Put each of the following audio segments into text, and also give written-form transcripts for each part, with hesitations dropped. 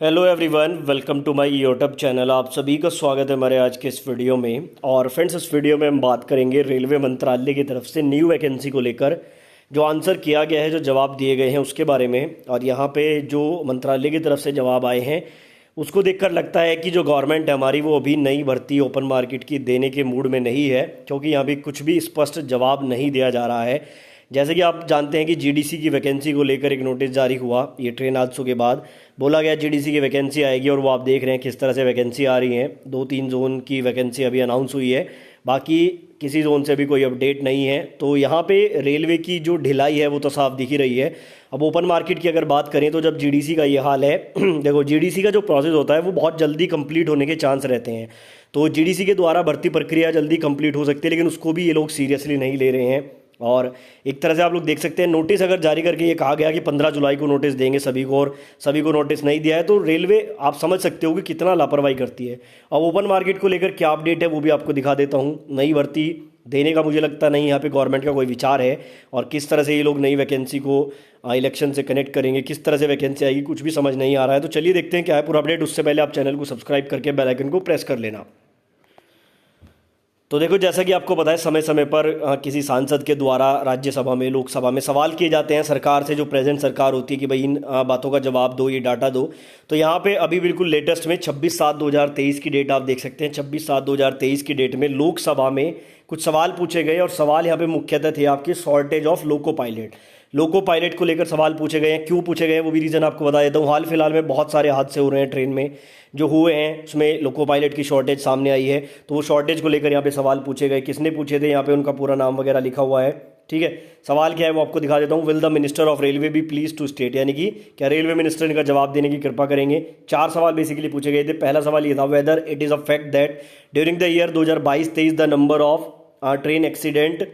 Hello everyone, welcome to my YouTube channel. आप सभी का स्वागत है हमारे आज के इस वीडियो में। और फ्रेंड्स, इस वीडियो में हम बात करेंगे रेलवे मंत्रालय की तरफ से न्यू वैकेंसी को लेकर जो आंसर किया गया है, जो जवाब दिए गए हैं उसके बारे में। और यहाँ पे जो मंत्रालय की तरफ से जवाब आए हैं उसको देखकर लगता है कि जो गवर्नमेंट है हमारी, वो अभी नई भर्ती ओपन मार्केट की देने के मूड में नहीं है, क्योंकि यहाँ भी कुछ भी स्पष्ट जवाब नहीं दिया जा रहा है। जैसे कि आप जानते हैं कि जीडीसी की वैकेंसी को लेकर एक नोटिस जारी हुआ, ये ट्रेन हादसों के बाद बोला गया जीडीसी की वैकेंसी आएगी। और वो आप देख रहे हैं किस तरह से वैकेंसी आ रही है। 2-3 जोन की वैकेंसी अभी अनाउंस हुई है, बाकी किसी जोन से भी कोई अपडेट नहीं है। तो यहाँ पे रेलवे की जो ढिलाई है वो तो साफ दिख ही रही है। अब ओपन मार्केट की अगर बात करें तो जब जीडीसी का ये हाल है देखो, जीडीसी का जो प्रोसेस होता है वो बहुत जल्दी कंप्लीट होने के चांस रहते हैं। तो जीडीसी के द्वारा भर्ती प्रक्रिया जल्दी कंप्लीट हो सकती है, लेकिन उसको भी ये लोग सीरियसली नहीं ले रहे हैं। और एक तरह से आप लोग देख सकते हैं, नोटिस अगर जारी करके ये कहा गया कि 15 जुलाई को नोटिस देंगे सभी को, और सभी को नोटिस नहीं दिया है, तो रेलवे आप समझ सकते हो कि कितना लापरवाही करती है। अब ओपन मार्केट को लेकर क्या अपडेट है वो भी आपको दिखा देता हूँ। नई भर्ती देने का मुझे लगता नहीं यहाँ पे गवर्नमेंट का कोई विचार है, और किस तरह से ये लोग नई वैकेंसी को इलेक्शन से कनेक्ट करेंगे, किस तरह से वैकेंसी आएगी, कुछ भी समझ नहीं आ रहा है। तो चलिए देखते हैं क्या है पूरा अपडेट। उससे पहले आप चैनल को सब्सक्राइब करके बेल आइकन को प्रेस कर लेना। तो देखो, जैसा कि आपको पता है, समय समय पर किसी सांसद के द्वारा राज्यसभा में, लोकसभा में सवाल किए जाते हैं सरकार से, जो प्रेजेंट सरकार होती है, कि भाई इन बातों का जवाब दो, ये डाटा दो। तो यहाँ पे अभी बिल्कुल लेटेस्ट में 26/7/2023 की डेट आप देख सकते हैं। 26/7/2023 की डेट में लोकसभा में कुछ सवाल पूछे गए, और सवाल यहाँ पे मुख्यतः थे आपके शॉर्टेज ऑफ लोको पायलट को लेकर सवाल पूछे गए हैं। क्यों पूछे गए हैं वो भी रीज़न आपको बता देता हूँ। हाल फिलहाल में बहुत सारे हादसे हो रहे हैं ट्रेन में, जो हुए हैं उसमें लोको पायलट की शॉर्टेज सामने आई है। तो वो शॉर्टेज को लेकर यहाँ पे सवाल पूछे गए। किसने पूछे थे, यहाँ पे उनका पूरा नाम वगैरह लिखा हुआ है। ठीक है, सवाल क्या है वो आपको दिखा देता हूँ। Will the minister of railway be please to state, यानी कि क्या रेलवे मिनिस्टर इनका जवाब देने की कृपा करेंगे। 4 सवाल बेसिकली पूछे गए थे। पहला सवाल ये था, weather it is a fact that during the year 2022-23 the number of train accident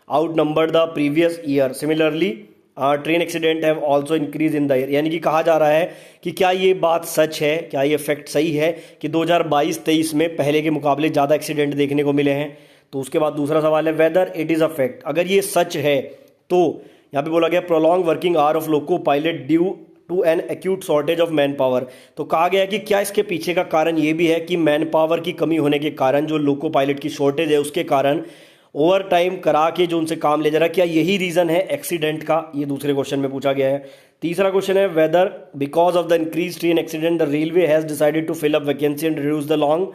out number the previous year, similarly train accident have also increase in the year. यानी कि कहा जा रहा है कि क्या ये बात सच है, क्या ये फैक्ट सही है कि 2022-23 में पहले के मुकाबले ज़्यादा एक्सीडेंट देखने को मिले हैं। तो उसके बाद दूसरा सवाल है, whether it is a fact, अगर ये सच है तो यहाँ पे बोला गया prolong working hour of loco pilot due to an acute shortage of man power. तो कहा गया कि क्या इसके पीछे का कारण ये भी है कि मैन पावर की कमी होने के कारण, जो लोको पायलट की शॉर्टेज है उसके कारण ओवर टाइम करा के जो उनसे काम ले जा रहा है, क्या यही रीज़न है एक्सीडेंट का। ये दूसरे क्वेश्चन में पूछा गया है। तीसरा क्वेश्चन है, whether because of the increase train accident the railway has decided to fill up vacancy and reduce the long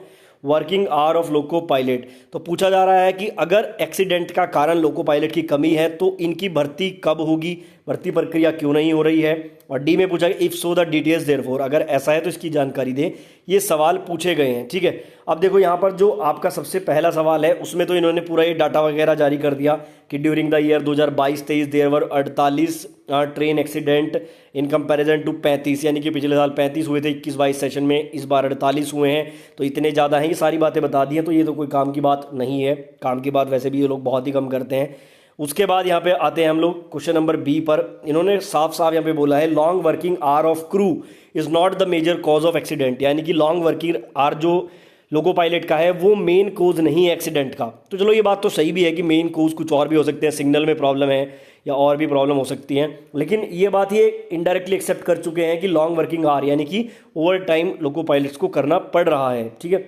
working hour of loco pilot. तो पूछा जा रहा है कि अगर एक्सीडेंट का कारण लोको पायलट की कमी है तो इनकी भर्ती कब होगी, भर्ती प्रक्रिया क्यों नहीं हो रही है। और डी में पूछा if so the details therefore, अगर ऐसा है तो इसकी जानकारी दें। ये सवाल पूछे गए हैं। ठीक है, अब देखो यहाँ पर जो आपका सबसे पहला सवाल है उसमें तो इन्होंने पूरा ये डाटा वगैरह जारी कर दिया कि during the year 2022-23 there were 48 train accident in comparison to 35, यानी कि पिछले साल 35 हुए थे 21-22 सेशन में, इस बार 48 हुए हैं। तो इतने ज़्यादा हैं, ये सारी बातें बता दी हैं। तो ये तो कोई काम की बात नहीं है, काम की बात वैसे भी ये लोग बहुत ही कम करते हैं। उसके बाद यहाँ पे आते हैं हम लोग क्वेश्चन नंबर बी पर। इन्होंने साफ साफ यहाँ पे बोला है, long working hour of crew is not the major cause of accident, यानी कि लॉन्ग वर्किंग आवर जो लोको पायलट का है वो मेन कोज नहीं है एक्सीडेंट का। तो चलो ये बात तो सही भी है कि मेन कोज कुछ और भी हो सकते हैं, सिग्नल में प्रॉब्लम है या और भी प्रॉब्लम हो सकती हैं, लेकिन ये बात ये इनडायरेक्टली एक्सेप्ट कर चुके हैं कि लॉन्ग वर्किंग आवर यानी कि ओवर टाइम लोको पायलट्स को करना पड़ रहा है। ठीक है,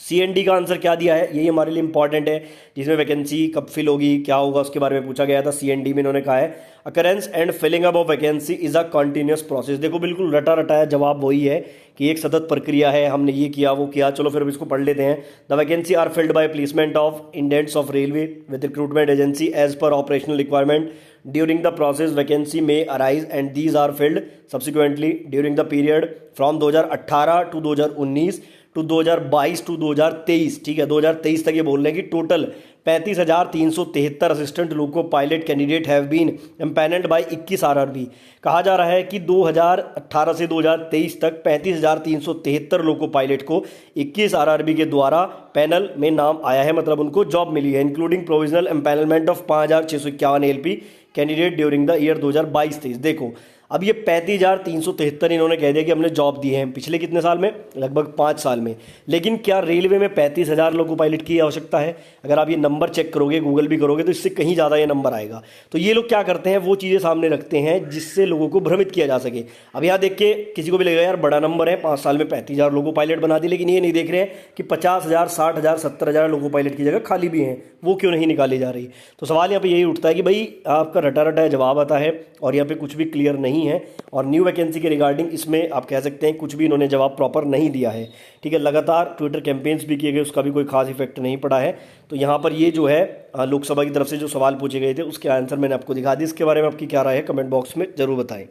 CND का आंसर क्या दिया है, यही हमारे लिए इंपॉर्टेंट है, जिसमें वैकेंसी कब फिल होगी, क्या होगा, उसके बारे में पूछा गया था। CND में इन्होंने कहा है occurrence and filling up of vacancy is a continuous process. देखो बिल्कुल रटा रटाया जवाब वही है कि एक सतत प्रक्रिया है, हमने ये किया वो किया। चलो फिर इसको पढ़ लेते हैं। The vacancy are filled by placement of indents of railway with recruitment agency as per operational requirement during the process vacancy में arise and these are filled subsequently during the period from 2018 to 2019 to 2022 to 2023। ठीक है, 2023 तक ये बोल रहे हैं कि total 35,373 assistant loco pilot candidate have been empanelled by 21 RRB। कहा जा रहा है कि 2018 से 2023 तक 35,373 लोको पायलट को 21 RRB के द्वारा पैनल में नाम आया है, मतलब उनको जॉब मिली है, including provisional empanelment of 5,651 LP candidate during the year 2022-23। देखो अब ये 35,373 इन्होंने कह दिया कि हमने जॉब दिए हैं पिछले कितने साल में, लगभग 5 साल में। लेकिन क्या रेलवे में 35,000 लोको पायलट की आवश्यकता है? अगर आप ये नंबर चेक करोगे, गूगल भी करोगे, तो इससे कहीं ज़्यादा ये नंबर आएगा। तो ये लोग क्या करते हैं, वो चीज़ें सामने रखते हैं जिससे लोगों को भ्रमित किया जा सके। अब यहाँ देख के किसी को भी लगेगा यार बड़ा नंबर है, 5 साल में 35,000 लोको पायलट बना दी, लेकिन ये नहीं देख रहे हैं कि 50,000, 60,000, 70,000 लोको पायलट की जगह खाली भी हैं, वो क्यों नहीं निकाली जा रही। तो सवाल यहाँ पे यही उठता है कि भाई आपका रटा रटा जवाब आता है और यहाँ पे कुछ भी क्लियर नहीं है, और न्यू वैकेंसी के रिगार्डिंग इसमें आप कह सकते हैं कुछ भी इन्होंने जवाब प्रॉपर नहीं दिया है। ठीक है, लगातार ट्विटर कैंपेन्स भी किए गए, उसका भी कोई खास इफेक्ट नहीं पड़ा है। तो यहाँ पर ये जो है लोकसभा की तरफ से जो सवाल पूछे गए थे उसके आंसर मैंने आपको दिखा दी। इसके बारे में आपकी क्या राय है, कमेंट बॉक्स में ज़रूर बताएं।